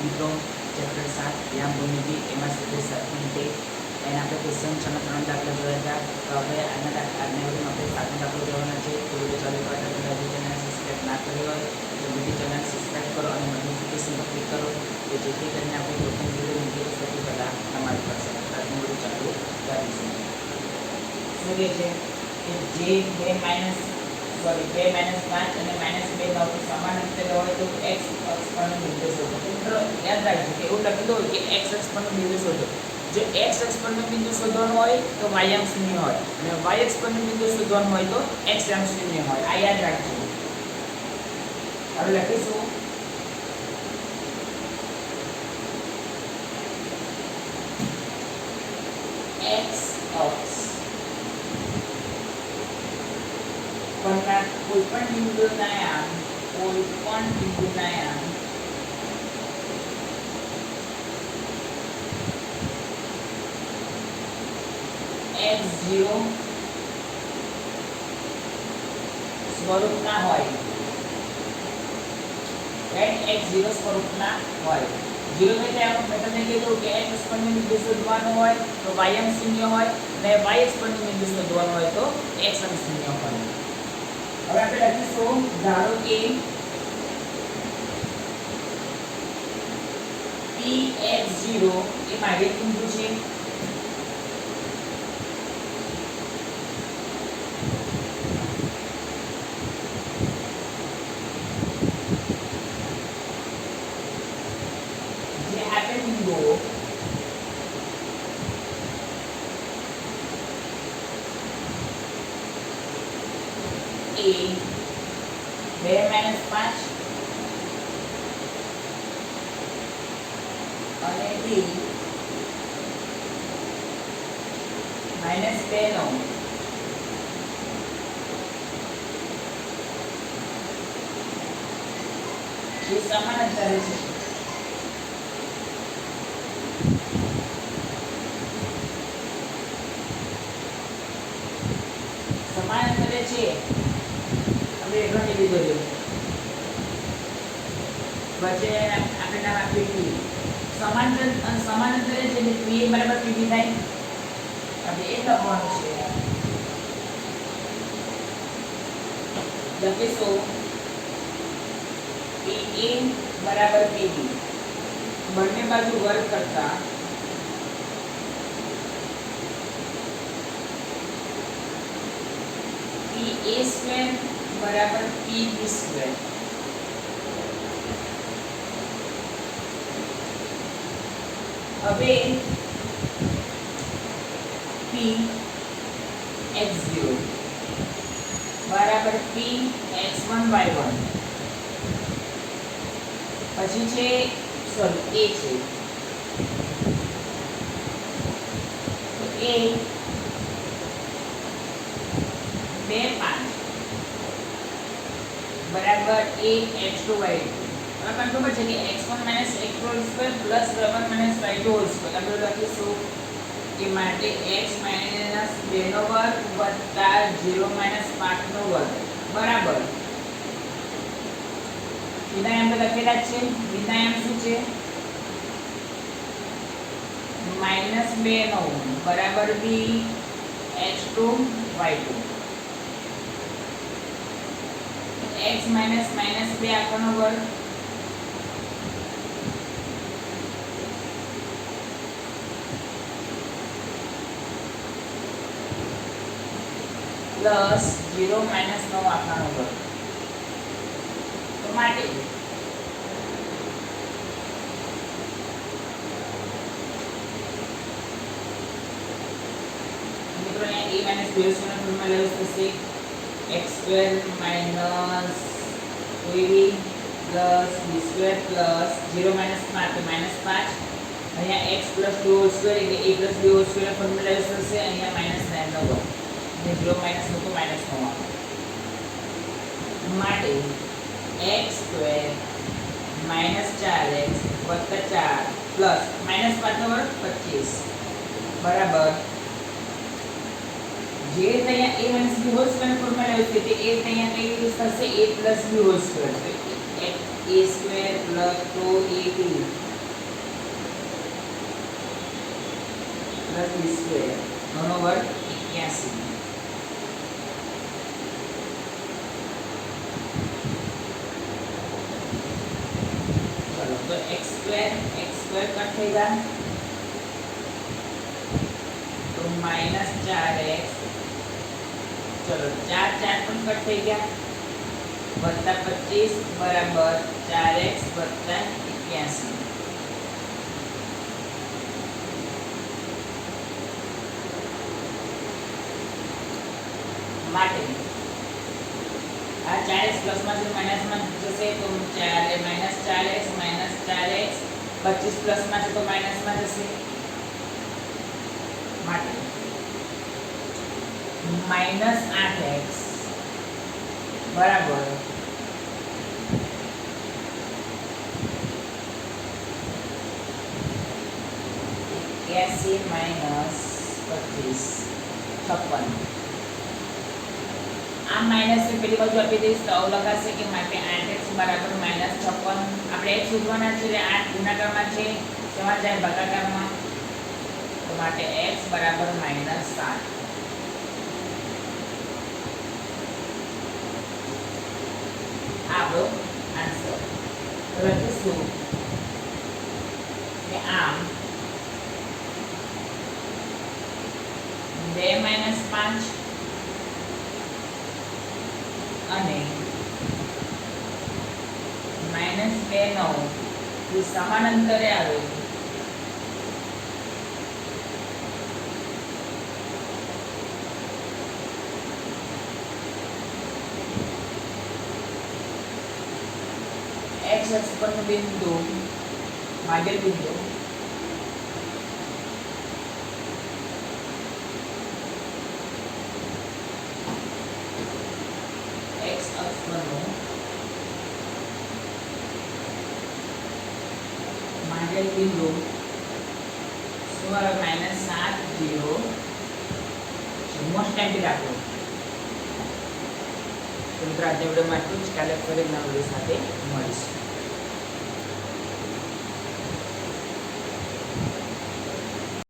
મિત્રો ચેપ્ટર 7 વ્યાયામ ભૂમિતિ એમાં સુધી 7 મિનિટે એના આપણે ક્વેશ્ચન 6 3 દાખલા જોયા હતા. તો હવે આજના વિડીયોમાં આપણે 7નો દાખલો જોવાના છે. તો વિડીયો ચાલુ કરતા પહેલાં જો ચેનલ સબસ્ક્રાઈબ ના કરી હોય તો વિડીયો ચેનલ સબસ્ક્રાઈબ કરો અને નોટિફિકેશન પર ક્લિક કરો કે જેથી કરીને આપણે કોઈ પણ વિડીયો મૂકીએ સૌથી પહેલાં તમારી પાસે આજનું વિડીયો ચાલુ કરીશું. શું કહે છે કે જે 2 માઇનસ 5 અને -2 નવથી સમાન અંતરે હોય તો x અક્ષ પરનો બિંદુ શોધો. મિત્રો યાદ રાખજો કે એવું લખી દો કે x અક્ષ પરનો બિંદુ શોધો. જો x અક્ષ પરનો બિંદુ શોધવાનું હોય તો y અંશ 0 હોય અને y અક્ષ પરનો બિંદુ શોધવાનું હોય તો x અંશ 0 હોય. આ યાદ રાખજો. હવે લખીશું x અક્ષ પરના કોઈપણ બિંદુના યામ x0 સ્વરૂપના હોય. x0 સ્વરૂપના હોય. 0 એટલે આપણે તમને કીધું કે x અક્ષ પરનું બિંદુ શોધવાનું હોય તો y અંશ 0 હોય અને y અક્ષ પરનું બિંદુ શોધવાનું હોય તો x અંશ 0 હોય. હવે આપણે લખીશું ધારો કે Px0 એ માધ્યમ બિંદુ છે. જે આપેલ બિંદુઓ A 2 - 5 અને B -2 નો જે સમાન અંતરે છે. સમાન અંતરે છે. આપણે એકને લીધો છે વચ્ચે આપણે નામ આપ્યું P. સમાન અંતરે છે એટલે PA બરાબર PB થાય. આપણે એ લખવાનું છે. લખીશું PA બરાબર PB. બંને બાજુ વર્ગ કરતા PA² બરાબર PB². હવે Px0 બરાબર Px1y1 પછી છે A છે તો A 2 5 બરાબર Ax2y2. આપણને ખબર છે કે x1 - x2² + y1 - y2². આપણે લખીશું કે માટે x - 2 નો વર્ગ વત્તા 0 - 5 નો વર્ગ બરાબર વિનાયમ તો લખેલા જ છે. વિનાયમ શું છે? -2 નો બરાબર b x2y2. x - -2 આખોનો વર્ગ પ્લસ 0 - 9 આખાનો વર્ગ. તો માટે મિત્રો અહીંયા a - b² નો ફોર્મ્યુલા લેવું થશે x² - 2ab plus b² plus 0 - 5 તો -5. અહીંયા x + 2² એટલે a + b² નો ફોર્મ્યુલા લેવું થશે. અહીંયા -9 નો વર્ગ અને 0 - 9 તો -9 માટે x² - 4x + 4 પ્લસ -5 નો વર્ગ 25 બરાબર જે અહીંયા a - b² ફોર્મ્યુલા યુઝ કરીએ તે a અહીંયા કઈ યુઝ થશે a + b² તો a² + 2ab પ્લસ બી સ્ક્વેર નો વર્ગ 81. चलो तो x स्क्वायर कट થઈ ગયા तो -4x. चलो 4 4 પણ કટ થઈ ગયા વત્તા 25 બરાબર 4x વત્તા 81 માટે આ 4x પ્લસ માંથી માઈનસ માં જશે તો 4 -4x 4x 25 પ્લસ માંથી તો માઈનસ માં જશે માટે -8x બરાબર 81 માઈનસ 25 56. આ માઈનસ ની પેલી બાજુ આપી દઈશ તો આવું લખાશે કે માટે 8x બરાબર -56. આપણે x શોધવાના છે એટલે 8 ગુણાકારમાં છે શેમાં જાય ભાગાકારમાં તો માટે x બરાબર -7. આપણો આન્સર લખીશું કે આમ 2 - 5 અને -2 9 જે સમાંતરે આવે x અક્ષ પરનું બિંદુ માધ્ય બિંદુ x અક્ષ પરનું માધ્ય બિંદુ શું આવે -7 0 મોસ્ટ ટાઈમ રાખો તો મિત્રો આજના વિડીયોમાં આટલું જ. કાલે ફરી નવા વિડીયો સાથે મળીશું.